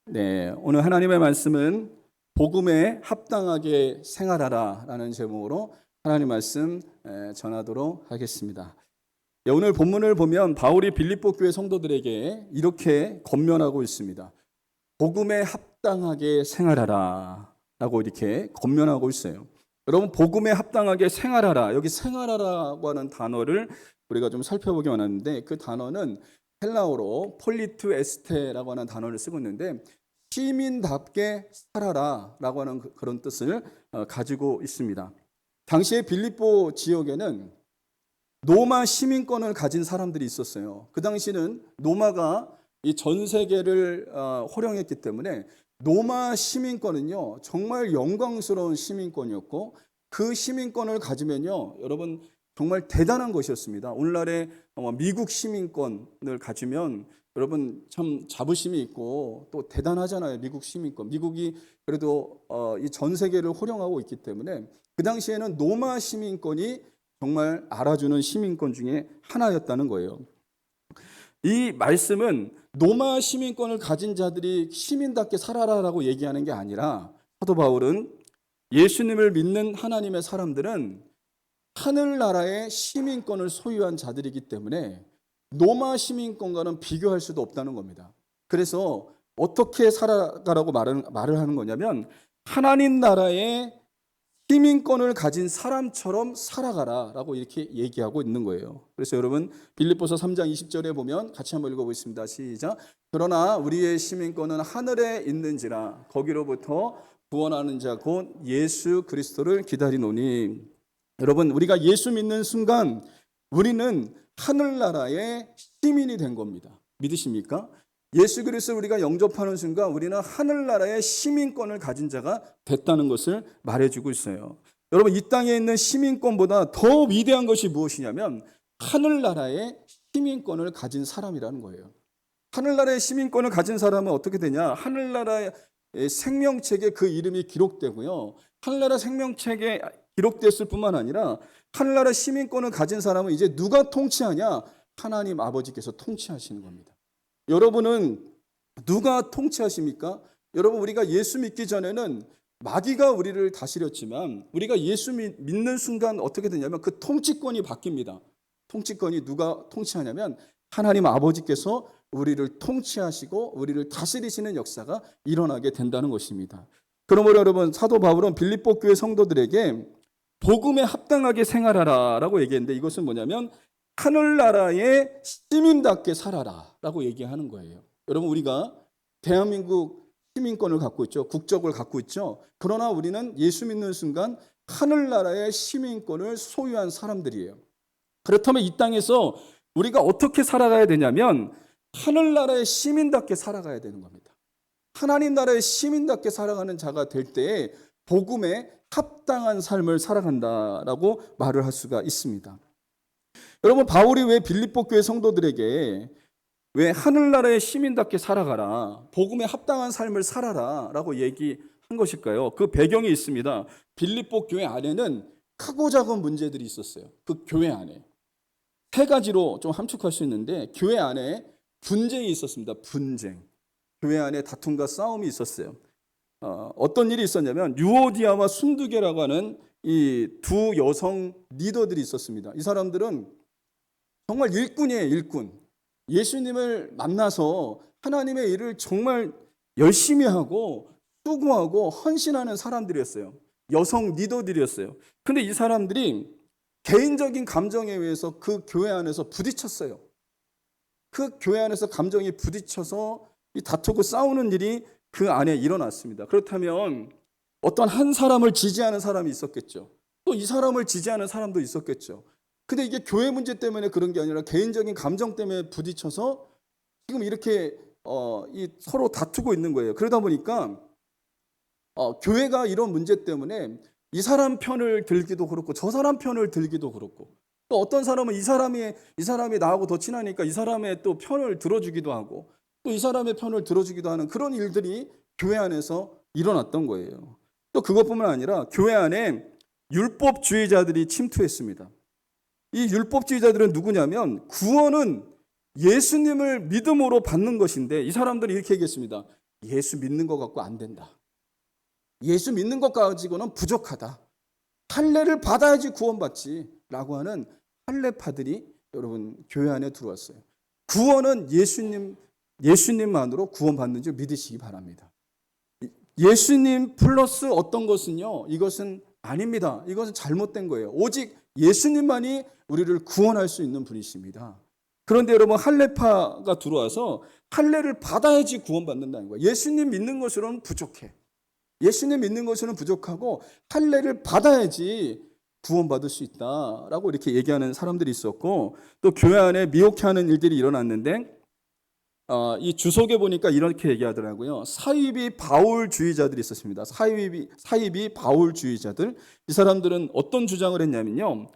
네, 오늘 하나님의 말씀은 복음에 합당하게 생활하라라는 제목으로 하나님 말씀 전하도록 하겠습니다. 네, 오늘 본문을 보면 바울이 빌립보 교회 성도들에게 이렇게 권면하고 있습니다. 복음에 합당하게 생활하라라고 이렇게 권면하고 있어요. 여러분, 복음에 합당하게 생활하라. 여기 생활하라고 하는 단어를 우리가 좀 살펴보기 원하는데, 그 단어는 헬라어로 폴리투 에스테라고 하는 단어를 쓰고 있는데, 시민답게 살아라라고 하는 그런 뜻을 가지고 있습니다. 당시에 빌립보 지역에는 로마 시민권을 가진 사람들이 있었어요. 그 당시는 로마가 이 전 세계를 호령했기 때문에 로마 시민권은요, 정말 영광스러운 시민권이었고, 그 시민권을 가지면요, 여러분, 정말 대단한 것이었습니다. 오늘날의 미국 시민권을 가지면 여러분 참 자부심이 있고 또 대단하잖아요. 미국 시민권. 미국이 그래도 이 전 세계를 호령하고 있기 때문에 그 당시에는 로마 시민권이 정말 알아주는 시민권 중에 하나였다는 거예요. 이 말씀은 로마 시민권을 가진 자들이 시민답게 살아라라고 얘기하는 게 아니라, 사도 바울은 예수님을 믿는 하나님의 사람들은 하늘나라의 시민권을 소유한 자들이기 때문에 로마 시민권과는 비교할 수도 없다는 겁니다. 그래서 어떻게 살아가라고 말을 하는 거냐면, 하나님 나라의 시민권을 가진 사람처럼 살아가라라고 이렇게 얘기하고 있는 거예요. 그래서 여러분, 빌립보서 3장 20절에 보면 같이 한번 읽어보겠습니다. 시작. 그러나 우리의 시민권은 하늘에 있는지라 거기로부터 구원하는 자 곧 예수 그리스도를 기다리노니. 여러분, 우리가 예수 믿는 순간 우리는 하늘나라의 시민이 된 겁니다. 믿으십니까? 예수 그리스도를 우리가 영접하는 순간 우리는 하늘나라의 시민권을 가진 자가 됐다는 것을 말해주고 있어요. 여러분, 이 땅에 있는 시민권보다 더 위대한 것이 무엇이냐면 하늘나라의 시민권을 가진 사람이라는 거예요. 하늘나라의 시민권을 가진 사람은 어떻게 되냐? 하늘나라의 생명책에 그 이름이 기록되고요, 하늘나라 생명책에 기록됐을 뿐만 아니라 하늘나라 시민권을 가진 사람은 이제 누가 통치하냐? 하나님 아버지께서 통치하시는 겁니다. 여러분은 누가 통치하십니까? 여러분, 우리가 예수 믿기 전에는 마귀가 우리를 다스렸지만 우리가 예수 믿는 순간 어떻게 되냐면 그 통치권이 바뀝니다. 통치권이 누가 통치하냐면 하나님 아버지께서 우리를 통치하시고 우리를 다스리시는 역사가 일어나게 된다는 것입니다. 그러므로 여러분, 사도 바울은 빌립보 교회 성도들에게 복음에 합당하게 생활하라라고 얘기했는데, 이것은 뭐냐면 하늘나라의 시민답게 살아라라고 얘기하는 거예요. 여러분, 우리가 대한민국 시민권을 갖고 있죠. 국적을 갖고 있죠. 그러나 우리는 예수 믿는 순간 하늘나라의 시민권을 소유한 사람들이에요. 그렇다면 이 땅에서 우리가 어떻게 살아가야 되냐면 하늘나라의 시민답게 살아가야 되는 겁니다. 하나님 나라의 시민답게 살아가는 자가 될 때에 복음에 합당한 삶을 살아간다라고 말을 할 수가 있습니다. 여러분, 바울이 왜 빌립보 교회 성도들에게 왜 하늘나라의 시민답게 살아가라, 복음에 합당한 삶을 살아라라고 얘기한 것일까요? 그 배경이 있습니다. 빌립보 교회 안에는 크고 작은 문제들이 있었어요. 그 교회 안에 세 가지로 좀 함축할 수 있는데, 교회 안에 분쟁이 있었습니다. 분쟁. 교회 안에 다툼과 싸움이 있었어요. 어떤 일이 있었냐면 유오디아와 순두계라고 하는 이 두 여성 리더들이 있었습니다. 이 사람들은 정말 일꾼이에요, 일꾼. 예수님을 만나서 하나님의 일을 정말 열심히 하고 수고하고 헌신하는 사람들이었어요. 여성 리더들이었어요. 근데 이 사람들이 개인적인 감정에 의해서 그 교회 안에서 부딪혔어요. 그 교회 안에서 감정이 부딪혀서 다투고 싸우는 일이 그 안에 일어났습니다. 그렇다면 어떤 한 사람을 지지하는 사람이 있었겠죠. 또 이 사람을 지지하는 사람도 있었겠죠. 근데 이게 교회 문제 때문에 그런 게 아니라 개인적인 감정 때문에 부딪혀서 지금 이렇게 서로 다투고 있는 거예요. 그러다 보니까 교회가 이런 문제 때문에 이 사람 편을 들기도 그렇고 저 사람 편을 들기도 그렇고, 또 어떤 사람은 이 사람이 나하고 더 친하니까 이 사람의 또 편을 들어주기도 하고 또 이 사람의 편을 들어주기도 하는 그런 일들이 교회 안에서 일어났던 거예요. 또 그것뿐만 아니라 교회 안에 율법주의자들이 침투했습니다. 이 율법주의자들은 누구냐면 구원은 예수님을 믿음으로 받는 것인데, 이 사람들이 이렇게 얘기했습니다. 예수 믿는 것 갖고 안 된다. 예수 믿는 것 가지고는 부족하다. 할례를 받아야지 구원받지 라고 하는 할례파들이 여러분 교회 안에 들어왔어요. 구원은 예수님만으로 구원받는 줄 믿으시기 바랍니다. 예수님 플러스 어떤 것은요, 이것은 아닙니다. 이것은 잘못된 거예요. 오직 예수님만이 우리를 구원할 수 있는 분이십니다. 그런데 여러분, 할례파가 들어와서 할례를 받아야지 구원받는다는 거예요. 예수님 믿는 것으로는 부족해. 예수님 믿는 것으로는 부족하고 할례를 받아야지 구원받을 수 있다라고 이렇게 얘기하는 사람들이 있었고, 또 교회 안에 미혹해하는 일들이 일어났는데 이 주석에 보니까 이렇게 얘기하더라고요. 사이비 바울주의자들이 있었습니다. 사이비 바울주의자들. 이 사람들은 어떤 주장을 했냐면요,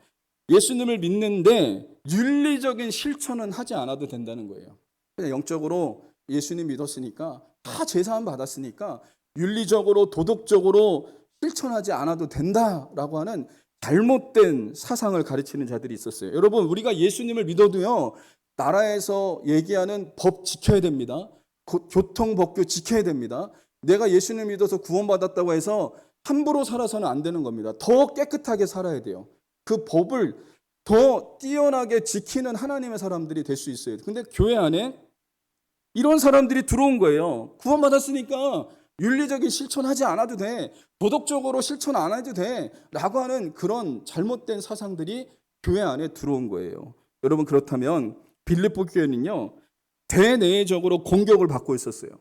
예수님을 믿는데 윤리적인 실천은 하지 않아도 된다는 거예요. 그냥 영적으로 예수님 믿었으니까, 다 제사함 받았으니까 윤리적으로 도덕적으로 실천하지 않아도 된다라고 하는 잘못된 사상을 가르치는 자들이 있었어요. 여러분, 우리가 예수님을 믿어도요, 나라에서 얘기하는 법 지켜야 됩니다. 교통법규 지켜야 됩니다. 내가 예수님을 믿어서 구원받았다고 해서 함부로 살아서는 안 되는 겁니다. 더 깨끗하게 살아야 돼요. 그 법을 더 뛰어나게 지키는 하나님의 사람들이 될 수 있어요. 근데 교회 안에 이런 사람들이 들어온 거예요. 구원받았으니까 윤리적인 실천하지 않아도 돼. 도덕적으로 실천 안 해도 돼. 라고 하는 그런 잘못된 사상들이 교회 안에 들어온 거예요. 여러분, 그렇다면 빌립보 교회는요, 대내적으로 공격을 받고 있었어요.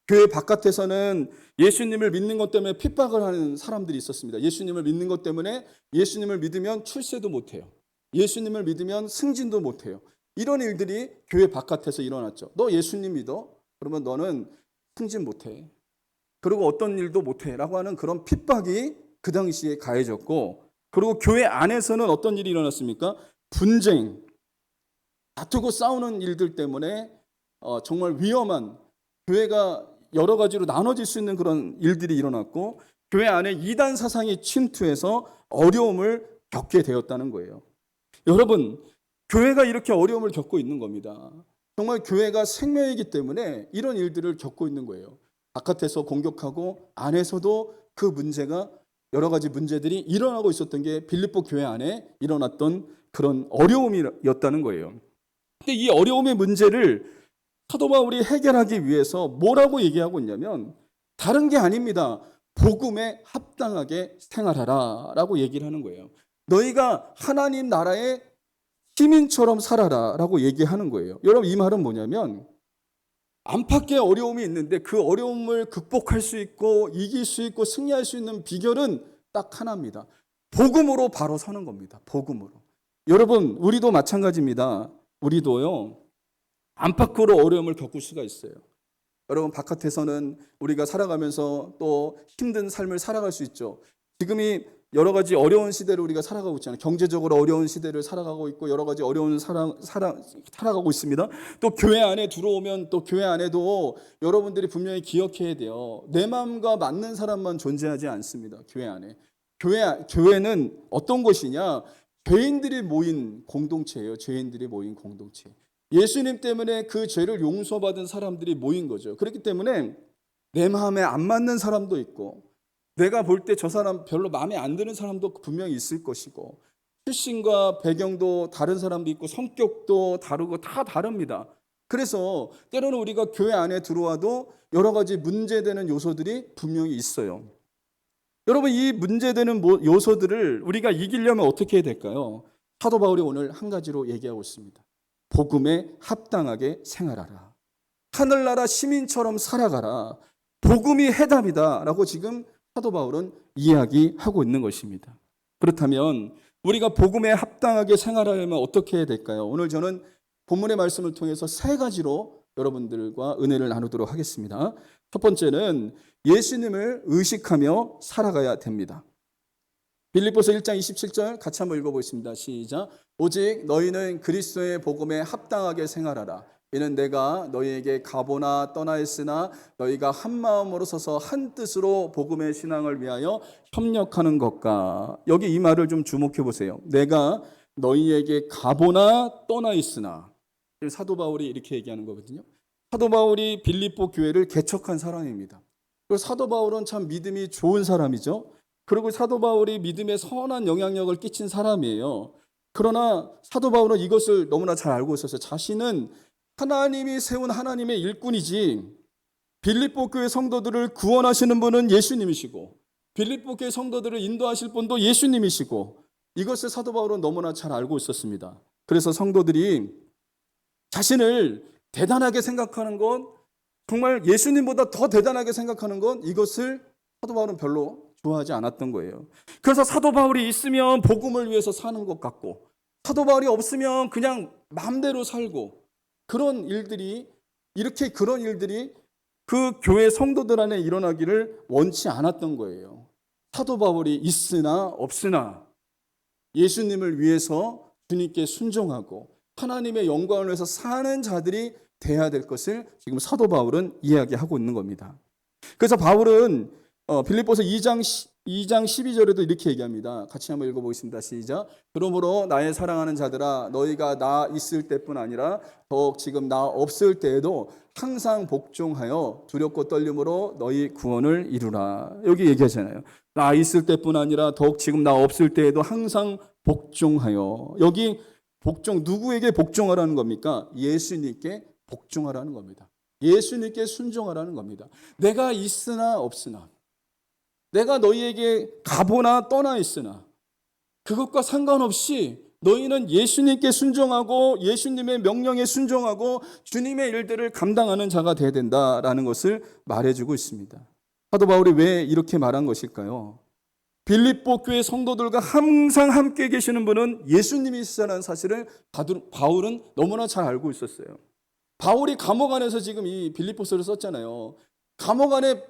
교회 바깥에서는 예수님을 믿는 것 때문에 핍박을 하는 사람들이 있었습니다. 예수님을 믿는 것 때문에 예수님을 믿으면 출세도 못해요. 예수님을 믿으면 승진도 못해요. 이런 일들이 교회 바깥에서 일어났죠. 너 예수님 믿어? 그러면 너는 승진 못해. 그리고 어떤 일도 못해 라고 하는 그런 핍박이 그 당시에 가해졌고, 그리고 교회 안에서는 어떤 일이 일어났습니까? 분쟁, 다투고 싸우는 일들 때문에 정말 위험한, 교회가 여러 가지로 나눠질 수 있는 그런 일들이 일어났고, 교회 안에 이단 사상이 침투해서 어려움을 겪게 되었다는 거예요. 여러분, 교회가 이렇게 어려움을 겪고 있는 겁니다. 정말 교회가 생명이기 때문에 이런 일들을 겪고 있는 거예요. 바깥에서 공격하고 안에서도 그 문제가, 여러 가지 문제들이 일어나고 있었던 게 빌립보 교회 안에 일어났던 그런 어려움이었다는 거예요. 근데 이 어려움의 문제를 사도 바울이 해결하기 위해서 뭐라고 얘기하고 있냐면, 다른 게 아닙니다. 복음에 합당하게 생활하라 라고 얘기를 하는 거예요. 너희가 하나님 나라의 시민처럼 살아라 라고 얘기하는 거예요. 여러분, 이 말은 뭐냐면, 안팎의 어려움이 있는데 그 어려움을 극복할 수 있고 이길 수 있고 승리할 수 있는 비결은 딱 하나입니다. 복음으로 바로 서는 겁니다. 복음으로. 여러분, 우리도 마찬가지입니다. 우리도요, 안팎으로 어려움을 겪을 수가 있어요. 여러분, 바깥에서는 우리가 살아가면서 또 힘든 삶을 살아갈 수 있죠. 지금이 여러 가지 어려운 시대를 우리가 살아가고 있잖아요. 경제적으로 어려운 시대를 살아가고 있고 여러 가지 어려운 살아가고 있습니다. 또 교회 안에 들어오면 또 교회 안에도 여러분들이 분명히 기억해야 돼요. 내 마음과 맞는 사람만 존재하지 않습니다. 교회 안에. 교회는 어떤 곳이냐? 죄인들이 모인 공동체예요. 죄인들이 모인 공동체. 예수님 때문에 그 죄를 용서받은 사람들이 모인 거죠. 그렇기 때문에 내 마음에 안 맞는 사람도 있고, 내가 볼 때 저 사람 별로 마음에 안 드는 사람도 분명히 있을 것이고, 출신과 배경도 다른 사람도 있고 성격도 다르고 다 다릅니다. 그래서 때로는 우리가 교회 안에 들어와도 여러 가지 문제되는 요소들이 분명히 있어요. 여러분, 이 문제되는 요소들을 우리가 이기려면 어떻게 해야 될까요? 사도 바울이 오늘 한 가지로 얘기하고 있습니다. 복음에 합당하게 생활하라. 하늘나라 시민처럼 살아가라. 복음이 해답이다 라고 지금 사도 바울은 이야기하고 있는 것입니다. 그렇다면 우리가 복음에 합당하게 생활하려면 어떻게 해야 될까요? 오늘 저는 본문의 말씀을 통해서 세 가지로 여러분들과 은혜를 나누도록 하겠습니다. 첫 번째는 예수님을 의식하며 살아가야 됩니다. 빌립보서 1장 27절 같이 한번 읽어보겠습니다. 시작. 오직 너희는 그리스도의 복음에 합당하게 생활하라. 이는 내가 너희에게 가보나 떠나 있으나 너희가 한 마음으로 서서 한 뜻으로 복음의 신앙을 위하여 협력하는 것과, 여기 이 말을 좀 주목해 보세요. 내가 너희에게 가보나 떠나 있으나, 사도 바울이 이렇게 얘기하는 거거든요. 사도 바울이 빌립보 교회를 개척한 사람입니다. 그리고 사도 바울은 참 믿음이 좋은 사람이죠. 그리고 사도 바울이 믿음에 선한 영향력을 끼친 사람이에요. 그러나 사도 바울은 이것을 너무나 잘 알고 있었어요. 자신은 하나님이 세운 하나님의 일꾼이지, 빌립보 교회 성도들을 구원하시는 분은 예수님이시고 빌립보 교회 성도들을 인도하실 분도 예수님이시고, 이것을 사도 바울은 너무나 잘 알고 있었습니다. 그래서 성도들이 자신을 대단하게 생각하는 것, 정말 예수님보다 더 대단하게 생각하는 것, 이것을 사도 바울은 별로 좋아하지 않았던 거예요. 그래서 사도 바울이 있으면 복음을 위해서 사는 것 같고, 사도 바울이 없으면 그냥 마음대로 살고, 그런 일들이 그 교회 성도들 안에 일어나기를 원치 않았던 거예요. 사도 바울이 있으나 없으나 예수님을 위해서 주님께 순종하고 하나님의 영광을 위해서 사는 자들이 돼야 될 것을 지금 사도 바울은 이야기하고 있는 겁니다. 그래서 바울은 빌립보서 2장 12절에도 이렇게 얘기합니다. 같이 한번 읽어보겠습니다. 시작. 그러므로 나의 사랑하는 자들아, 너희가 나 있을 때뿐 아니라 더욱 지금 나 없을 때에도 항상 복종하여 두렵고 떨림으로 너희 구원을 이루라. 여기 얘기하잖아요. 나 있을 때뿐 아니라 더욱 지금 나 없을 때에도 항상 복종하여. 여기 복종, 누구에게 복종하라는 겁니까? 예수님께 복종하라는 겁니다. 예수님께 순종하라는 겁니다. 내가 있으나 없으나, 내가 너희에게 가보나 떠나 있으나 그것과 상관없이 너희는 예수님께 순종하고 예수님의 명령에 순종하고 주님의 일들을 감당하는 자가 되어야 된다라는 것을 말해주고 있습니다. 사도 바울이 왜 이렇게 말한 것일까요? 빌립보 교회 성도들과 항상 함께 계시는 분은 예수님이시라는 사실을 바울은 너무나 잘 알고 있었어요. 바울이 감옥 안에서 지금 이 빌립보서를 썼잖아요. 감옥 안에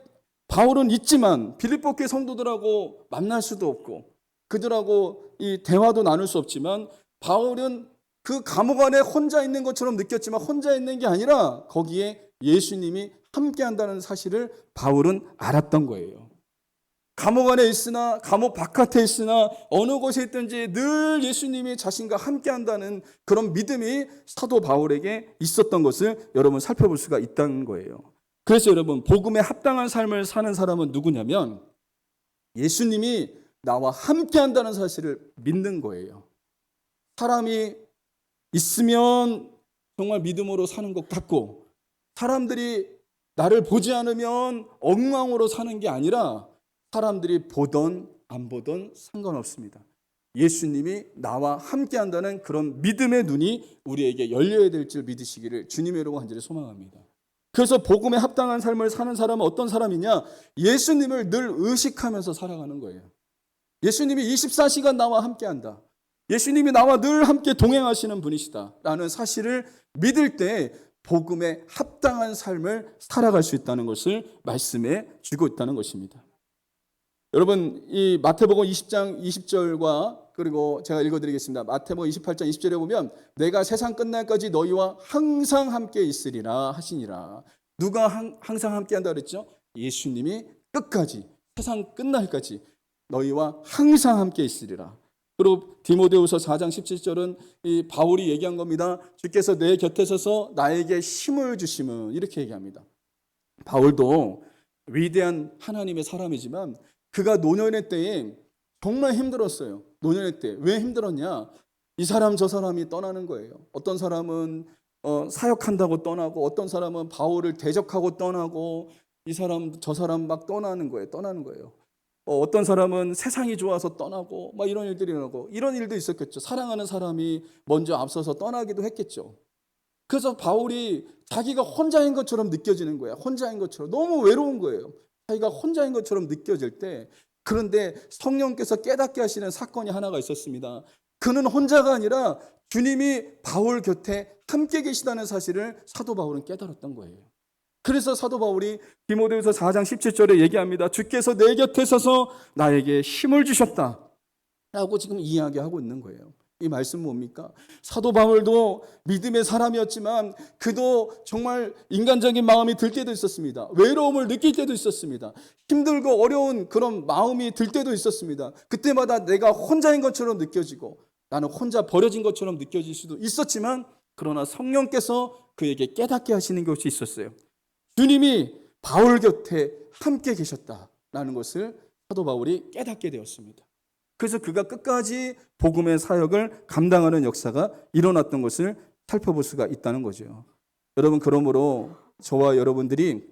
바울은 있지만 빌립보 교회 성도들하고 만날 수도 없고 그들하고 이 대화도 나눌 수 없지만, 바울은 그 감옥 안에 혼자 있는 것처럼 느꼈지만 혼자 있는 게 아니라 거기에 예수님이 함께 한다는 사실을 바울은 알았던 거예요. 감옥 안에 있으나 감옥 바깥에 있으나 어느 곳에 있든지 늘 예수님이 자신과 함께 한다는 그런 믿음이 사도 바울에게 있었던 것을 여러분 살펴볼 수가 있다는 거예요. 그래서 여러분, 복음에 합당한 삶을 사는 사람은 누구냐면 예수님이 나와 함께 한다는 사실을 믿는 거예요. 사람이 있으면 정말 믿음으로 사는 것 같고, 사람들이 나를 보지 않으면 엉망으로 사는 게 아니라 사람들이 보던 안 보던 상관없습니다. 예수님이 나와 함께 한다는 그런 믿음의 눈이 우리에게 열려야 될 줄 믿으시기를 주님의 이름으로 간절히 소망합니다. 그래서 복음에 합당한 삶을 사는 사람은 어떤 사람이냐? 예수님을 늘 의식하면서 살아가는 거예요. 예수님이 24시간 나와 함께 한다. 예수님이 나와 늘 함께 동행하시는 분이시다라는 사실을 믿을 때 복음에 합당한 삶을 살아갈 수 있다는 것을 말씀해 주고 있다는 것입니다. 여러분, 이 마태복음 20장 20절과 그리고 제가 읽어드리겠습니다. 마태복음 28장 20절에 보면 내가 세상 끝날까지 너희와 항상 함께 있으리라 하시니라. 누가 항상 함께 한다 그랬죠? 예수님이 끝까지, 세상 끝날까지 너희와 항상 함께 있으리라. 그리고 디모데후서 4장 17절은 이 바울이 얘기한 겁니다. 주께서 내 곁에 서서 나에게 힘을 주심은, 이렇게 얘기합니다. 바울도 위대한 하나님의 사람이지만 그가 노년의 때에 정말 힘들었어요. 노년의 때. 왜 힘들었냐? 이 사람 저 사람이 떠나는 거예요. 어떤 사람은 사역한다고 떠나고, 어떤 사람은 바울을 대적하고 떠나고, 이 사람 저 사람 막 떠나는 거예요. 어떤 사람은 세상이 좋아서 떠나고, 막 이런 일들이 일어나고, 이런 일도 있었겠죠. 사랑하는 사람이 먼저 앞서서 떠나기도 했겠죠. 그래서 바울이 자기가 혼자인 것처럼 느껴지는 거야. 혼자인 것처럼. 너무 외로운 거예요. 자기가 혼자인 것처럼 느껴질 때, 그런데 성령께서 깨닫게 하시는 사건이 하나가 있었습니다. 그는 혼자가 아니라 주님이 바울 곁에 함께 계시다는 사실을 사도 바울은 깨달았던 거예요. 그래서 사도 바울이 디모데후서 4장 17절에 얘기합니다. 주께서 내 곁에 서서 나에게 힘을 주셨다 라고 지금 이야기하고 있는 거예요. 이 말씀은 뭡니까? 사도 바울도 믿음의 사람이었지만 그도 정말 인간적인 마음이 들 때도 있었습니다. 외로움을 느낄 때도 있었습니다. 힘들고 어려운 그런 마음이 들 때도 있었습니다. 그때마다 내가 혼자인 것처럼 느껴지고 나는 혼자 버려진 것처럼 느껴질 수도 있었지만, 그러나 성령께서 그에게 깨닫게 하시는 것이 있었어요. 주님이 바울 곁에 함께 계셨다라는 것을 사도 바울이 깨닫게 되었습니다. 그래서 그가 끝까지 복음의 사역을 감당하는 역사가 일어났던 것을 살펴볼 수가 있다는 거죠. 여러분, 그러므로 저와 여러분들이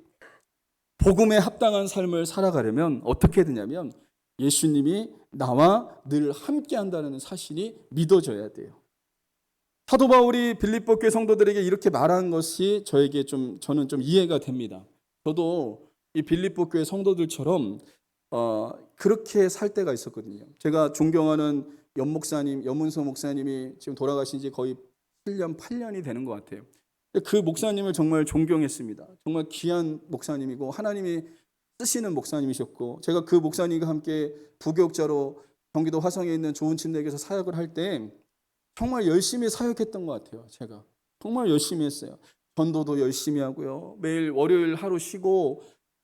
복음에 합당한 삶을 살아가려면 어떻게 되냐면 예수님이 나와 늘 함께 한다는 사실이 믿어져야 돼요. 사도 바울이 빌립보 교회 성도들에게 이렇게 말한 것이 저는 좀 이해가 됩니다. 저도 이 빌립보 교회 성도들처럼 그렇게 살 때가 있었거든요. 제가 존경하는 염문서 목사님이 지금 돌아가신 지 거의 7년, 8년이 되는 것 같아요. 그 목사님을 정말 존경했습니다. 정말 귀한 목사님이고 하나님이 쓰시는 목사님이셨고, 제가 그 목사님과 함께 부교육자로 경기도 화성에 있는 좋은 침례교에서 사역을 할 때 정말 열심히 사역했던 것 같아요. 제가 정말 열심히 했어요. 전도도 열심히 하고요. 매일 월요일 하루 쉬고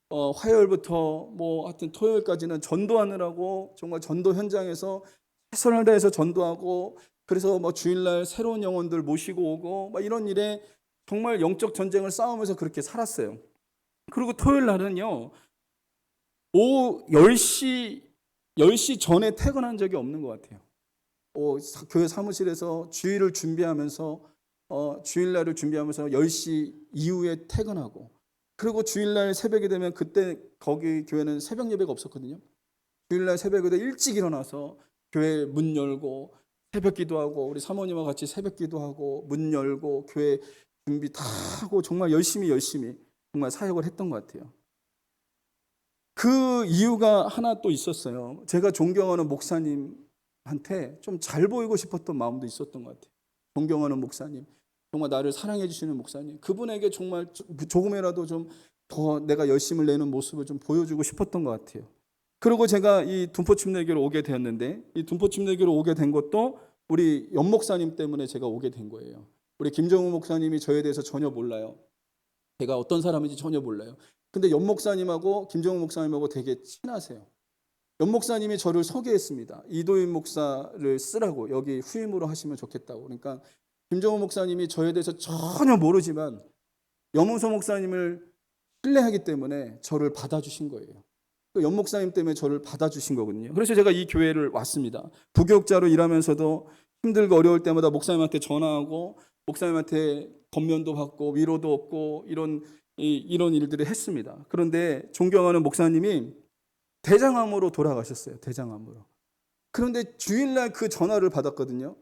화요일부터 하여튼 토요일까지는 전도하느라고 정말 전도 현장에서 최선을 다해서 전도하고, 그래서 주일날 새로운 영혼들 모시고 오고 이런 일에 정말 영적 전쟁을 싸우면서 그렇게 살았어요. 그리고 토요일 날은요, 오후 10시 전에 퇴근한 적이 없는 것 같아요. 교회 사무실에서 주일을 준비하면서 주일날을 준비하면서 10시 이후에 퇴근하고, 그리고 주일날 새벽이 되면, 그때 거기 교회는 새벽 예배가 없었거든요. 주일날 새벽에 일찍 일어나서 교회 문 열고 새벽 기도하고, 우리 사모님과 같이 새벽 기도하고 문 열고 교회 준비 다 하고 정말 열심히 정말 사역을 했던 것 같아요. 그 이유가 하나 또 있었어요. 제가 존경하는 목사님한테 좀 잘 보이고 싶었던 마음도 있었던 것 같아요. 존경하는 목사님, 정말 나를 사랑해 주시는 목사님, 그분에게 정말 조금이라도 좀 더 내가 열심을 내는 모습을 좀 보여주고 싶었던 것 같아요. 그리고 제가 이 둔포침례교로 오게 되었는데, 이 둔포침례교로 오게 된 것도 우리 연 목사님 때문에 제가 오게 된 거예요. 우리 김정우 목사님이 저에 대해서 전혀 몰라요. 제가 어떤 사람인지 전혀 몰라요. 근데 연 목사님하고 김정우 목사님하고 되게 친하세요. 연 목사님이 저를 소개했습니다. 이도인 목사를 쓰라고, 여기 후임으로 하시면 좋겠다고. 그러니까 김정우 목사님이 저에 대해서 전혀 모르지만 염문서 목사님을 신뢰하기 때문에 저를 받아주신 거예요. 연 목사님 때문에 저를 받아주신 거거든요. 그래서 제가 이 교회를 왔습니다. 부교육자로 일하면서도 힘들고 어려울 때마다 목사님한테 전화하고 목사님한테 권면도 받고 위로도 얻고 이런 일들을 했습니다. 그런데 존경하는 목사님이 대장암으로 돌아가셨어요. 대장암으로. 그런데 주일날 그 전화를 받았거든요.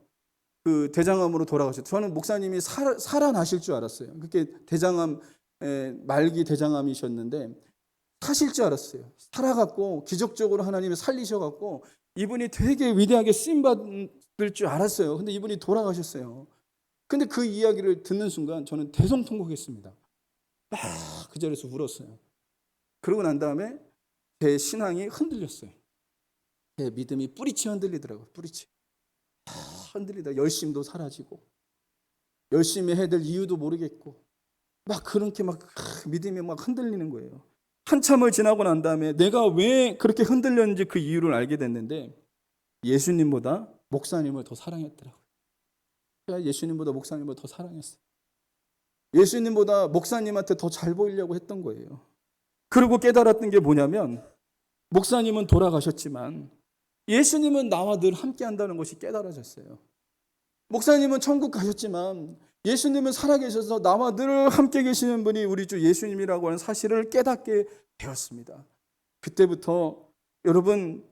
그 대장암으로 돌아가셨어요. 저는 목사님이 살아나실 줄 알았어요. 그게 대장암, 말기 대장암이셨는데 사실 줄 알았어요. 살아갖고 기적적으로 하나님이 살리셔갖고 이분이 되게 위대하게 쓰임받을 줄 알았어요. 근데 이분이 돌아가셨어요. 근데 그 이야기를 듣는 순간 저는 대성통곡했습니다. 막 그 자리에서 울었어요. 그러고 난 다음에 제 신앙이 흔들렸어요. 제 믿음이 뿌리치 흔들리더라고요. 뿌리치. 흔들리다 열심도 사라지고 열심히 해야 될 이유도 모르겠고 막 그렇게 믿음이 막 흔들리는 거예요. 한참을 지나고 난 다음에 내가 왜 그렇게 흔들렸는지 그 이유를 알게 됐는데, 예수님보다 목사님을 더 사랑했더라고요. 제가 예수님보다 목사님을 더 사랑했어요. 예수님보다 목사님한테 더 잘 보이려고 했던 거예요. 그리고 깨달았던 게 뭐냐면, 목사님은 돌아가셨지만 예수님은 나와 늘 함께 한다는 것이 깨달아졌어요. 목사님은 천국 가셨지만 예수님은 살아계셔서 나와 늘 함께 계시는 분이 우리 주 예수님이라고 하는 사실을 깨닫게 되었습니다. 그때부터 여러분,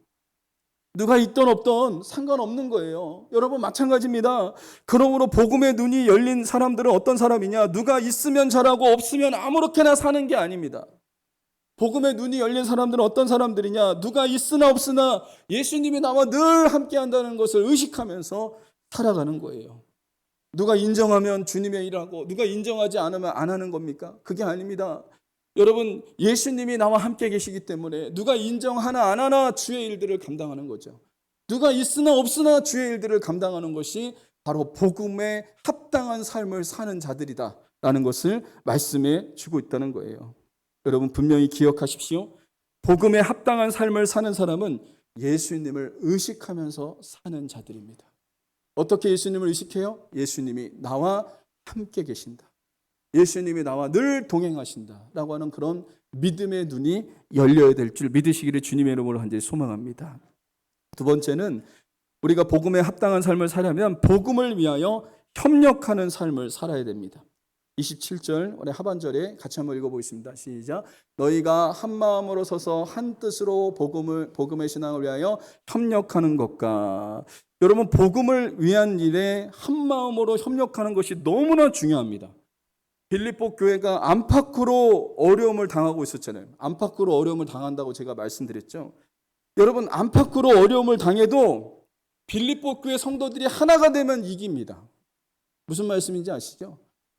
누가 있던 없던 상관없는 거예요. 여러분 마찬가지입니다. 그러므로 복음의 눈이 열린 사람들은 어떤 사람이냐? 누가 있으면 잘하고 없으면 아무렇게나 사는 게 아닙니다. 복음의 눈이 열린 사람들은 어떤 사람들이냐? 누가 있으나 없으나 예수님이 나와 늘 함께 한다는 것을 의식하면서 살아가는 거예요. 누가 인정하면 주님의 일하고 누가 인정하지 않으면 안 하는 겁니까? 그게 아닙니다. 여러분, 예수님이 나와 함께 계시기 때문에 누가 인정하나 안 하나 주의 일들을 감당하는 거죠. 누가 있으나 없으나 주의 일들을 감당하는 것이 바로 복음에 합당한 삶을 사는 자들이다라는 것을 말씀해 주고 있다는 거예요. 여러분 분명히 기억하십시오. 복음에 합당한 삶을 사는 사람은 예수님을 의식하면서 사는 자들입니다. 어떻게 예수님을 의식해요? 예수님이 나와 함께 계신다. 예수님이 나와 늘 동행하신다라고 하는 그런 믿음의 눈이 열려야 될 줄 믿으시기를 주님의 이름으로 간절히 소망합니다. 두 번째는 우리가 복음에 합당한 삶을 살려면 복음을 위하여 협력하는 삶을 살아야 됩니다. 27절 우리 하반절에 같이 한번 읽어보겠습니다. 시작. 너희가 한 마음으로 서서 한 뜻으로 복음의 신앙을 위하여 협력하는 것과 여러분 복음을 위한 일에 한 마음으로 협력하는 것이 너무나 중요합니다. 빌립보 교회가 안팎으로 어려움을 당하고 있었잖아요. 안팎으로 어려움을 당한다고 제가 말씀드렸죠. 여러분 안팎으로 어려움을 당해도 빌립보 교회 성도들이 하나가 되면 이깁니다. 무슨 말씀인지 아시죠?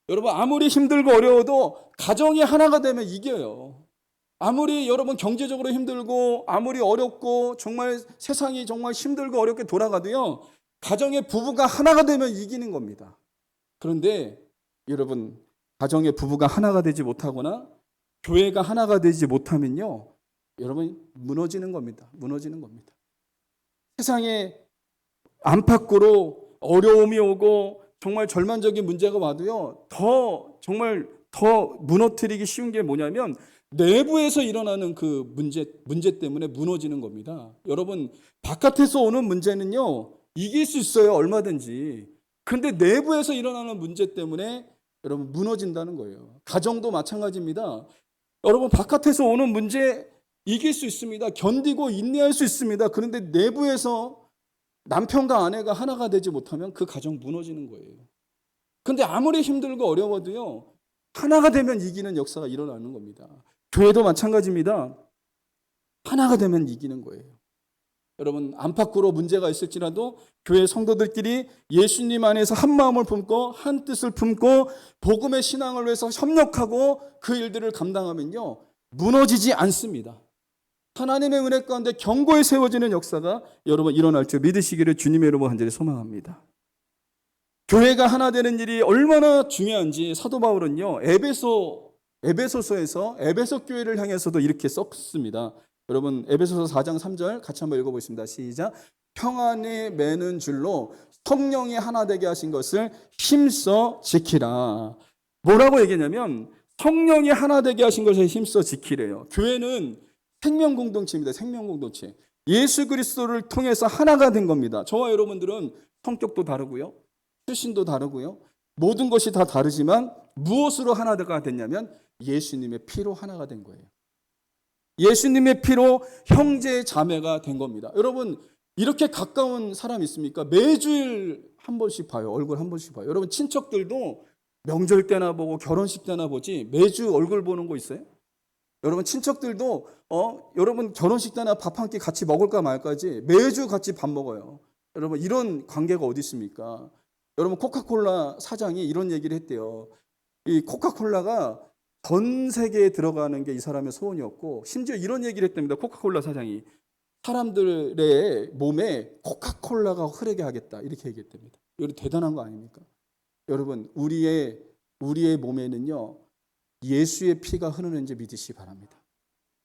여러분 아무리 힘들고 어려워도 가정이 하나가 되면 이겨요. 아무리 여러분 경제적으로 힘들고 아무리 어렵고 정말 세상이 정말 힘들고 어렵게 돌아가도요. 가정의 부부가 하나가 되면 이기는 겁니다. 그런데 여러분 가정의 부부가 하나가 되지 못하거나 교회가 하나가 되지 못하면요. 여러분 무너지는 겁니다. 무너지는 겁니다. 세상에 안팎으로 어려움이 오고 정말 절망적인 문제가 와도요. 정말 더 무너뜨리기 쉬운 게 뭐냐면 내부에서 일어나는 그 문제 때문에 무너지는 겁니다. 여러분 바깥에서 오는 문제는요. 이길 수 있어요. 얼마든지. 그런데 내부에서 일어나는 문제 때문에 여러분 무너진다는 거예요. 가정도 마찬가지입니다. 여러분 바깥에서 오는 문제 이길 수 있습니다. 견디고 인내할 수 있습니다. 그런데 내부에서 남편과 아내가 하나가 되지 못하면 그 가정 무너지는 거예요. 그런데 아무리 힘들고 어려워도요. 하나가 되면 이기는 역사가 일어나는 겁니다. 교회도 마찬가지입니다. 하나가 되면 이기는 거예요. 여러분 안팎으로 문제가 있을지라도 교회 성도들끼리 예수님 안에서 한 마음을 품고 한 뜻을 품고 복음의 신앙을 위해서 협력하고 그 일들을 감당하면요. 무너지지 않습니다. 하나님의 은혜 가운데 견고히 세워지는 역사가 여러분 일어날 줄 믿으시기를 주님의 이름으로 간절히 소망합니다. 교회가 하나 되는 일이 얼마나 중요한지 사도 바울은요. 에베소서에서 에베소 교회를 향해서도 이렇게 썼습니다. 여러분 에베소서 4장 3절 같이 한번 읽어보겠습니다. 시작. 평안에 매는 줄로 성령이 하나 되게 하신 것을 힘써 지키라. 뭐라고 얘기했냐면 성령이 하나 되게 하신 것을 힘써 지키래요. 교회는 생명공동체입니다. 생명공동체. 예수 그리스도를 통해서 하나가 된 겁니다. 저와 여러분들은 성격도 다르고요. 출신도 다르고요. 모든 것이 다 다르지만 무엇으로 하나가 됐냐면 예수님의 피로 하나가 된 거예요. 예수님의 피로 형제 자매가 된 겁니다. 여러분 이렇게 가까운 사람 있습니까? 매주일 한 번씩 봐요. 얼굴 한 번씩 봐요. 여러분 친척들도 명절 때나 보고 결혼식 때나 보지 매주 얼굴 보는 거 있어요? 여러분 친척들도 여러분 결혼식 때나 밥 한 끼 같이 먹을까 말까지 매주 같이 밥 먹어요. 여러분 이런 관계가 어디 있습니까? 여러분 코카콜라 사장이 이런 얘기를 했대요. 이 코카콜라가 전 세계에 들어가는 게 이 사람의 소원이었고 심지어 이런 얘기를 했답니다. 코카콜라 사장이 사람들의 몸에 코카콜라가 흐르게 하겠다 이렇게 얘기했답니다. 이거 대단한 거 아닙니까? 여러분 우리의 몸에는요 예수의 피가 흐르는지 믿으시기 바랍니다.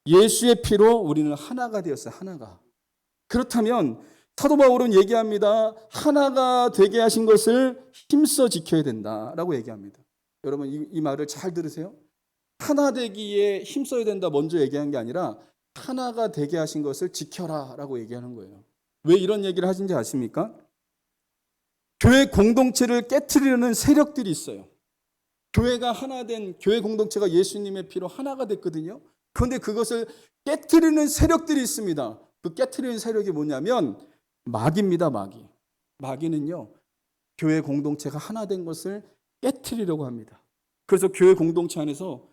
예수의 피로 우리는 하나가 되었어요. 하나가. 그렇다면 사도 바울은 얘기합니다. 하나가 되게 하신 것을 힘써 지켜야 된다라고 얘기합니다. 여러분 이 말을 잘 들으세요. 하나 되기에 힘써야 된다 먼저 얘기한 게 아니라 하나가 되게 하신 것을 지켜라라고 얘기하는 거예요. 왜 이런 얘기를 하신지 아십니까? 교회 공동체를 깨트리려는 세력들이 있어요. 교회가 하나 된 교회 공동체가 예수님의 피로 하나가 됐거든요. 그런데 그것을 깨트리는 세력들이 있습니다. 그 깨트리는 세력이 뭐냐면 마귀입니다. 마귀는요. 교회 공동체가 하나 된 것을 깨트리려고 합니다. 그래서 교회 공동체 안에서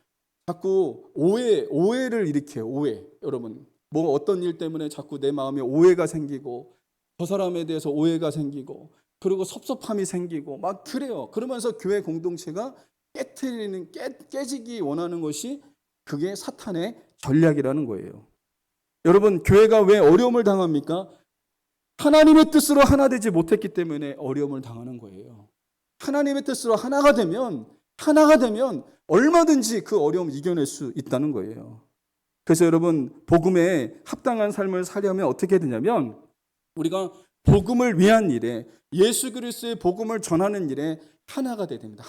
자꾸 오해를 일으켜요. 오해. 여러분 뭐 어떤 일 때문에 자꾸 내 마음에 오해가 생기고 저 사람에 대해서 오해가 생기고 그리고 섭섭함이 생기고 막 그래요. 그러면서 교회 공동체가 깨지기 원하는 것이 그게 사탄의 전략이라는 거예요. 여러분 교회가 왜 어려움을 당합니까? 하나님의 뜻으로 하나 되지 못했기 때문에 어려움을 당하는 거예요. 하나님의 뜻으로 하나가 되면 얼마든지 그 어려움을 이겨낼 수 있다는 거예요. 그래서 여러분 복음에 합당한 삶을 살려면 어떻게 되냐면 우리가 복음을 위한 일에 예수 그리스도의 복음을 전하는 일에 하나가 돼야 됩니다.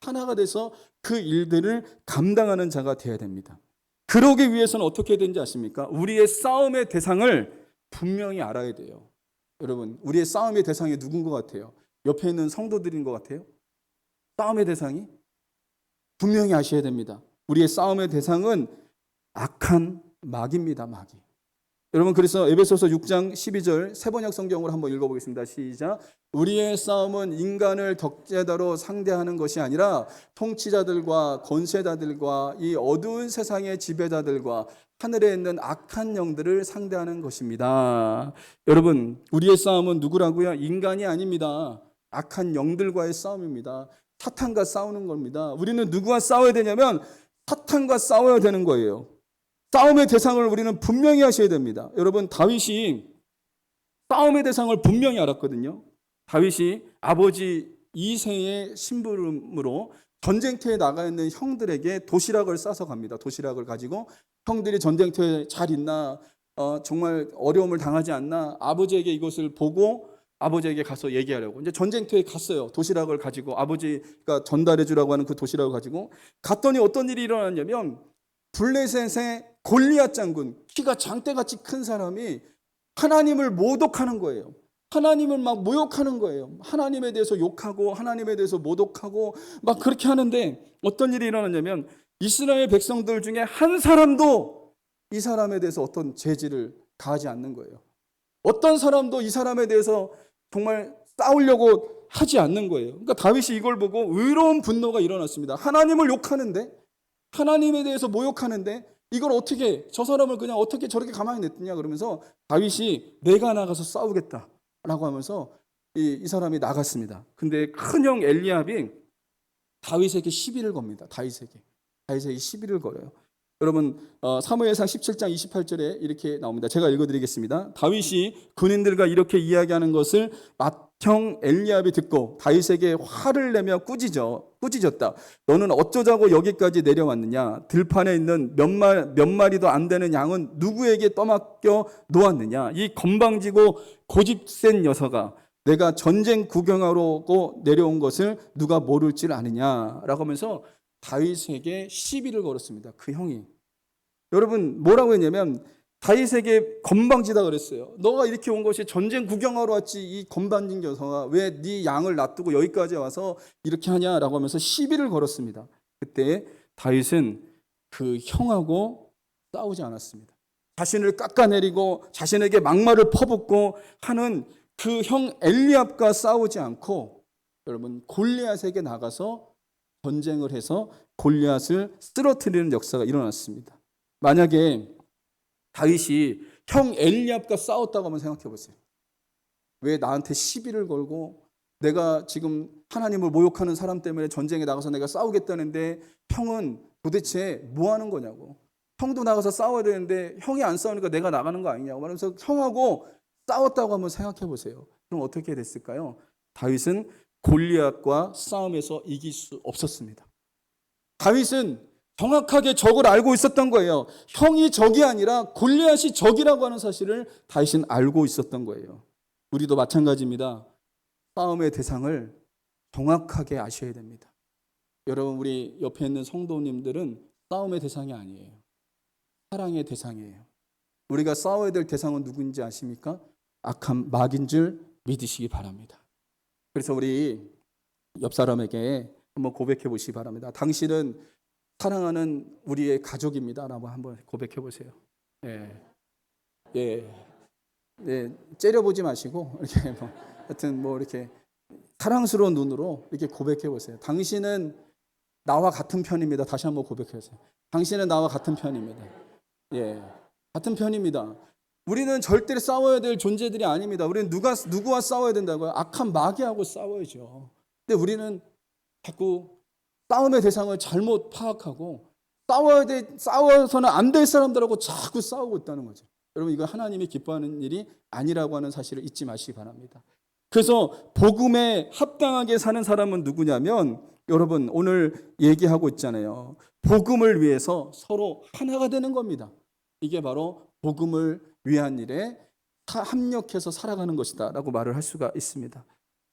하나가 돼서 그 일들을 감당하는 자가 되어야 됩니다. 그러기 위해서는 어떻게 되는지 아십니까? 우리의 싸움의 대상을 분명히 알아야 돼요. 여러분, 우리의 싸움의 대상이 누군 것 같아요? 옆에 있는 성도들인 것 같아요? 싸움의 대상이? 분명히 아셔야 됩니다. 우리의 싸움의 대상은 악한 마귀입니다. 마귀. 여러분, 그래서 에베소서 6장 12절 세번역 성경으로 한번 읽어보겠습니다. 시작. 우리의 싸움은 인간을 덕제다로 상대하는 것이 아니라 통치자들과 권세자들과 이 어두운 세상의 지배자들과 하늘에 있는 악한 영들을 상대하는 것입니다. 여러분, 우리의 싸움은 누구라고요? 인간이 아닙니다. 악한 영들과의 싸움입니다. 사탄과 싸우는 겁니다. 우리는 누구와 싸워야 되냐면 사탄과 싸워야 되는 거예요. 싸움의 대상을 우리는 분명히 하셔야 됩니다. 여러분, 다윗이 싸움의 대상을 분명히 알았거든요. 다윗이 아버지 이새의 심부름으로 전쟁터에 나가 있는 형들에게 도시락을 싸서 갑니다. 도시락을 가지고 형들이 전쟁터에 잘 있나, 정말 어려움을 당하지 않나, 아버지에게 이것을 보고 아버지에게 가서 얘기하려고 이제 전쟁터에 갔어요. 도시락을 가지고 아버지가 전달해 주라고 하는 그 도시락을 가지고 갔더니 어떤 일이 일어났냐면 블레셋의 골리앗 장군, 키가 장대같이 큰 사람이 하나님을 모독하는 거예요. 하나님을 막 모욕하는 거예요. 하나님에 대해서 욕하고 하나님에 대해서 모독하고 막 그렇게 하는데 어떤 일이 일어났냐면 이스라엘 백성들 중에 한 사람도 이 사람에 대해서 어떤 제지를 가하지 않는 거예요. 어떤 사람도 이 사람에 대해서 정말 싸우려고 하지 않는 거예요. 그러니까 다윗이 이걸 보고 의로운 분노가 일어났습니다. 하나님을 욕하는데, 하나님에 대해서 모욕하는데 이걸 어떻게, 저 사람을 그냥 어떻게 저렇게 가만히 냈느냐 그러면서 다윗이 내가 나가서 싸우겠다라고 하면서 이 사람이 나갔습니다. 근데 큰형 엘리압이 다윗에게 시비를 겁니다. 다윗에게 시비를 걸어요. 여러분, 사무엘상 17장 28절에 이렇게 나옵니다. 제가 읽어드리겠습니다. 다윗이 군인들과 이렇게 이야기하는 것을 맏형 엘리압이 듣고 다윗에게 화를 내며 꾸짖었다. 너는 어쩌자고 여기까지 내려왔느냐? 들판에 있는 몇 마리도 안 되는 양은 누구에게 떠맡겨 놓았느냐? 이 건방지고 고집센 녀석아, 내가 전쟁 구경하러 내려온 것을 누가 모를 줄 아느냐라고 하면서 다윗에게 시비를 걸었습니다. 그 형이. 여러분, 뭐라고 했냐면 다윗에게 건방지다 그랬어요. 너가 이렇게 온 것이 전쟁 구경하러 왔지, 이 건방진 녀석아, 왜 네 양을 놔두고 여기까지 와서 이렇게 하냐라고 하면서 시비를 걸었습니다. 그때 다윗은 그 형하고 싸우지 않았습니다. 자신을 깎아내리고 자신에게 막말을 퍼붓고 하는 그 형 엘리압과 싸우지 않고 여러분 골리앗에게 나가서 전쟁을 해서 골리앗을 쓰러뜨리는 역사가 일어났습니다. 만약에 다윗이 형 엘리압과 싸웠다고 한번 생각해 보세요. 왜 나한테 시비를 걸고 내가 지금 하나님을 모욕하는 사람 때문에 전쟁에 나가서 내가 싸우겠다는데 형은 도대체 뭐 하는 거냐고. 형도 나가서 싸워야 되는데 형이 안 싸우니까 내가 나가는 거 아니냐고 말하면서 형하고 싸웠다고 한번 생각해 보세요. 그럼 어떻게 됐을까요? 다윗은 골리앗과 싸움에서 이길 수 없었습니다. 다윗은 정확하게 적을 알고 있었던 거예요. 형이 적이 아니라 골리앗이 적이라고 하는 사실을 다윗은 알고 있었던 거예요. 우리도 마찬가지입니다. 싸움의 대상을 정확하게 아셔야 됩니다. 여러분, 우리 옆에 있는 성도님들은 싸움의 대상이 아니에요. 사랑의 대상이에요. 우리가 싸워야 될 대상은 누구인지 아십니까? 악한 마귀인 줄 믿으시기 바랍니다. 그래서 우리 옆 사람에게 한번 고백해 보시기 바랍니다. 당신은 사랑하는 우리의 가족입니다. 라고 한번 고백해 보세요. 째려보지 마시고, 이렇게 하여튼 이렇게 사랑스러운 눈으로 이렇게 고백해 보세요. 당신은 나와 같은 편입니다. 다시 한번 고백해 보세요. 당신은 나와 같은 편입니다. 같은 편입니다. 우리는 절대 싸워야 될 존재들이 아닙니다. 우리는 누구와 싸워야 된다고요? 악한 마귀하고 싸워야죠. 근데 우리는 자꾸 싸움의 대상을 잘못 파악하고 싸워서는 안 될 사람들하고 자꾸 싸우고 있다는 거죠. 여러분, 이거 하나님이 기뻐하는 일이 아니라고 하는 사실을 잊지 마시기 바랍니다. 그래서 복음에 합당하게 사는 사람은 누구냐면 여러분, 오늘 얘기하고 있잖아요. 복음을 위해서 서로 하나가 되는 겁니다. 이게 바로 복음을 위한 일에 합력해서 살아가는 것이다 라고 말을 할 수가 있습니다.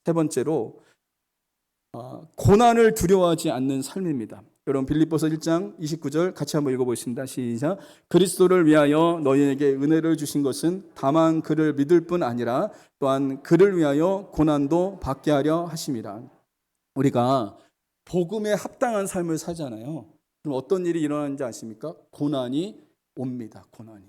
세 번째로 고난을 두려워하지 않는 삶입니다. 여러분 빌립보서 1장 29절 같이 한번 읽어보겠습니다. 시작. 그리스도를 위하여 너희에게 은혜를 주신 것은 다만 그를 믿을 뿐 아니라 또한 그를 위하여 고난도 받게 하려 하심이라. 우리가 복음에 합당한 삶을 살잖아요. 그럼 어떤 일이 일어나는지 아십니까? 고난이 옵니다. 고난이.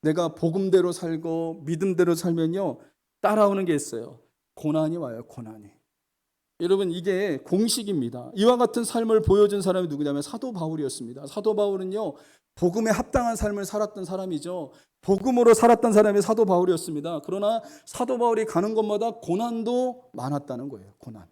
내가 복음대로 살고 믿음대로 살면요, 따라오는 게 있어요. 고난이 와요. 고난이. 여러분 이게 공식입니다. 이와 같은 삶을 보여준 사람이 누구냐면 사도 바울이었습니다. 사도 바울은요, 복음에 합당한 삶을 살았던 사람이죠. 복음으로 살았던 사람이 사도 바울이었습니다. 그러나 사도 바울이 가는 곳마다 고난도 많았다는 거예요. 고난.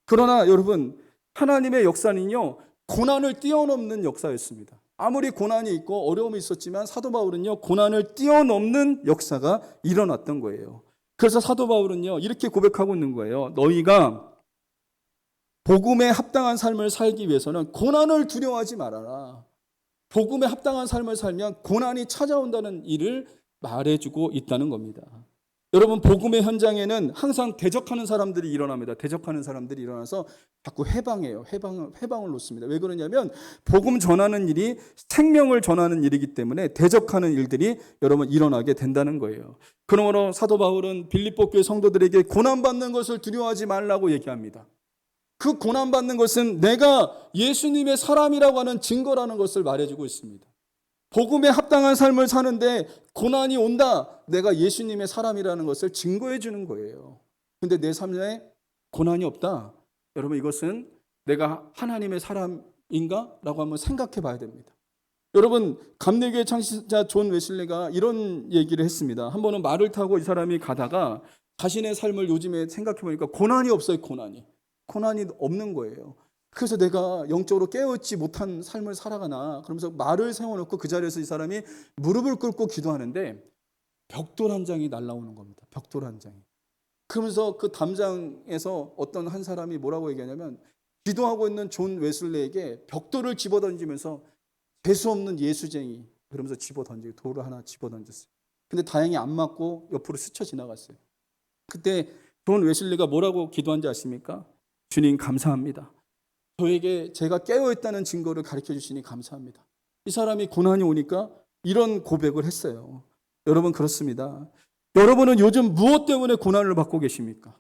그러나 여러분 하나님의 역사는요, 고난을 뛰어넘는 역사였습니다. 아무리 고난이 있고 어려움이 있었지만 사도 바울은요, 고난을 뛰어넘는 역사가 일어났던 거예요. 그래서 사도 바울은요, 이렇게 고백하고 있는 거예요. 너희가 복음에 합당한 삶을 살기 위해서는 고난을 두려워하지 말아라. 복음에 합당한 삶을 살면 고난이 찾아온다는 일을 말해주고 있다는 겁니다. 여러분 복음의 현장에는 항상 대적하는 사람들이 일어납니다. 대적하는 사람들이 일어나서 자꾸 해방해요. 해방을 놓습니다. 왜 그러냐면 복음 전하는 일이 생명을 전하는 일이기 때문에 대적하는 일들이 여러분 일어나게 된다는 거예요. 그러므로 사도 바울은 빌립보 교회 성도들에게 고난받는 것을 두려워하지 말라고 얘기합니다. 그 고난받는 것은 내가 예수님의 사람이라고 하는 증거라는 것을 말해주고 있습니다. 복음에 합당한 삶을 사는데 고난이 온다. 내가 예수님의 사람이라는 것을 증거해 주는 거예요. 근데 내 삶에 고난이 없다. 여러분 이것은 내가 하나님의 사람인가? 라고 한번 생각해 봐야 됩니다. 여러분 감리교회 창시자 존 웨슬리가 이런 얘기를 했습니다. 한 번은 말을 타고 이 사람이 가다가 자신의 삶을 요즘에 생각해 보니까 고난이 없어요. 고난이 없는 거예요. 그래서 내가 영적으로 깨어있지 못한 삶을 살아가나 그러면서 말을 세워놓고 그 자리에서 이 사람이 무릎을 꿇고 기도하는데 벽돌 한 장이 날라오는 겁니다. 벽돌 한 장이. 그러면서 그 담장에서 어떤 한 사람이 뭐라고 얘기하냐면 기도하고 있는 존 웨슬리에게 벽돌을 집어던지면서 재수없는 예수쟁이 그러면서 집어던지고 돌을 하나 집어던졌어요. 근데 다행히 안 맞고 옆으로 스쳐 지나갔어요. 그때 존 웨슬리가 뭐라고 기도한지 아십니까? 주님 감사합니다. 저에게 제가 깨어있다는 증거를 가르쳐 주시니 감사합니다. 이 사람이 고난이 오니까 이런 고백을 했어요. 여러분 그렇습니다. 여러분은 요즘 무엇 때문에 고난을 받고 계십니까?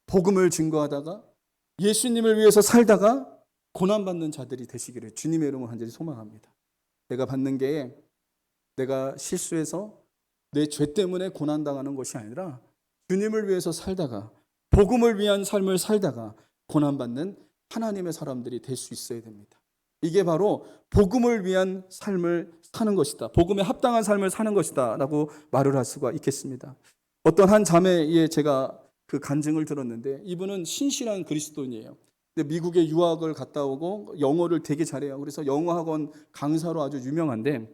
복음을 증거하다가 예수님을 위해서 살다가 고난받는 자들이 되시기를 주님의 이름으로 간절히 소망합니다. 내가 받는 게 내가 실수해서 내 죄 때문에 고난당하는 것이 아니라 주님을 위해서 살다가 복음을 위한 삶을 살다가 고난받는 하나님의 사람들이 될 수 있어야 됩니다. 이게 바로 복음을 위한 삶을 사는 것이다. 복음에 합당한 삶을 사는 것이다 라고 말을 할 수가 있겠습니다. 어떤 한 자매의 제가 그 간증을 들었는데 이분은 신실한 그리스도인이에요. 근데 미국에 유학을 갔다 오고 영어를 되게 잘해요. 그래서 영어학원 강사로 아주 유명한데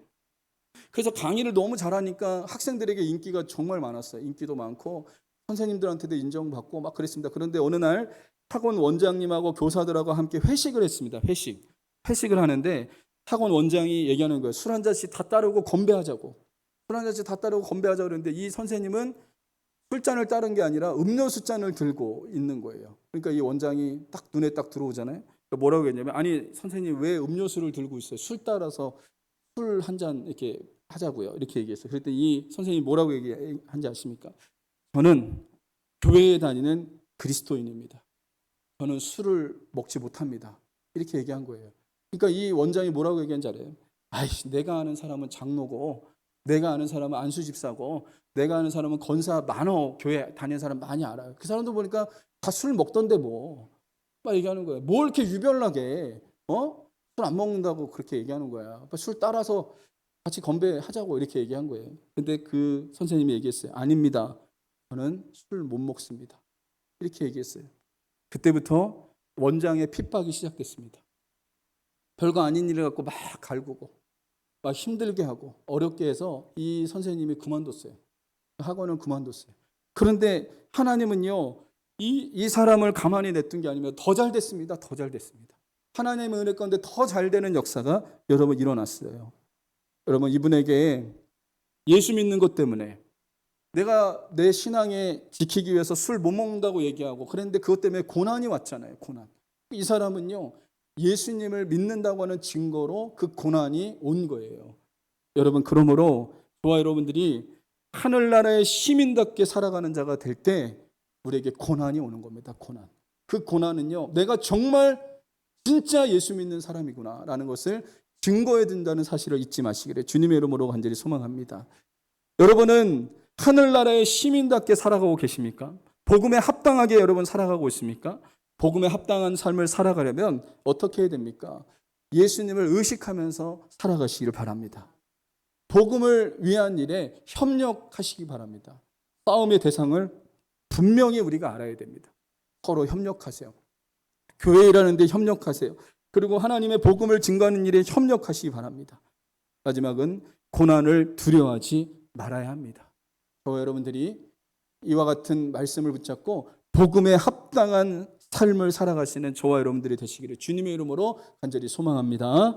그래서 강의를 너무 잘하니까 학생들에게 인기가 정말 많았어요. 인기도 많고 선생님들한테도 인정받고 막 그랬습니다. 그런데 어느 날 학원 원장님하고 교사들하고 함께 회식을 했습니다. 회식을 하는데 학원 원장이 얘기하는 거예요. 술 한 잔씩 다 따르고 건배하자고. 술 한 잔씩 다 따르고 건배하자고 그러는데 이 선생님은 술잔을 따른 게 아니라 음료수 잔을 들고 있는 거예요. 그러니까 이 원장이 딱 눈에 딱 들어오잖아요. 그러니까 뭐라고 했냐면 아니 선생님 왜 음료수를 들고 있어요? 술 따라서 술 한 잔 이렇게 하자고요. 이렇게 얘기했어요. 그랬더니 이 선생님이 뭐라고 얘기한지 아십니까? 저는 교회에 다니는 그리스도인입니다. 저는 술을 먹지 못합니다. 이렇게 얘기한 거예요. 그러니까 이 원장이 뭐라고 얘기한지 알아요? 아이씨, 내가 아는 사람은 장로고, 내가 아는 사람은 안수집사고, 내가 아는 사람은 권사 많어. 교회 다니는 사람 많이 알아요. 그 사람도 보니까 다 술 먹던데 뭐. 막 얘기하는 거예요. 뭘 이렇게 유별나게, 술 안 먹는다고 그렇게 얘기하는 거야. 술 따라서 같이 건배하자고 이렇게 얘기한 거예요. 근데 그 선생님이 얘기했어요. 아닙니다. 저는 술 못 먹습니다. 이렇게 얘기했어요. 그때부터 원장의 핍박이 시작됐습니다. 별거 아닌 일을 갖고 막 갈구고 막 힘들게 하고 어렵게 해서 이 선생님이 그만뒀어요. 학원을 그만뒀어요. 그런데 하나님은요, 이 사람을 가만히 냅둔 게 아니면 더 잘 됐습니다. 더 잘 됐습니다. 하나님의 은혜 가운데 더 잘 되는 역사가 여러분 일어났어요. 여러분 이분에게 예수 믿는 것 때문에 내가 내 신앙에 지키기 위해서 술 못 먹는다고 얘기하고 그랬는데 그것 때문에 고난이 왔잖아요. 고난. 이 사람은요, 예수님을 믿는다고 하는 증거로 그 고난이 온 거예요. 여러분, 그러므로 저와 여러분들이 하늘나라의 시민답게 살아가는 자가 될 때 우리에게 고난이 오는 겁니다. 고난. 그 고난은요, 내가 정말 진짜 예수 믿는 사람이구나 라는 것을 증거해 준다는 사실을 잊지 마시기를 주님의 이름으로 간절히 소망합니다. 여러분은 하늘나라의 시민답게 살아가고 계십니까? 복음에 합당하게 여러분 살아가고 있습니까? 복음에 합당한 삶을 살아가려면 어떻게 해야 됩니까? 예수님을 의식하면서 살아가시기를 바랍니다. 복음을 위한 일에 협력하시기 바랍니다. 싸움의 대상을 분명히 우리가 알아야 됩니다. 서로 협력하세요. 교회 일하는 데 협력하세요. 그리고 하나님의 복음을 증거하는 일에 협력하시기 바랍니다. 마지막은 고난을 두려워하지 말아야 합니다. 저와 여러분들이 이와 같은 말씀을 붙잡고 복음에 합당한 삶을 살아가시는 저와 여러분들이 되시기를 주님의 이름으로 간절히 소망합니다.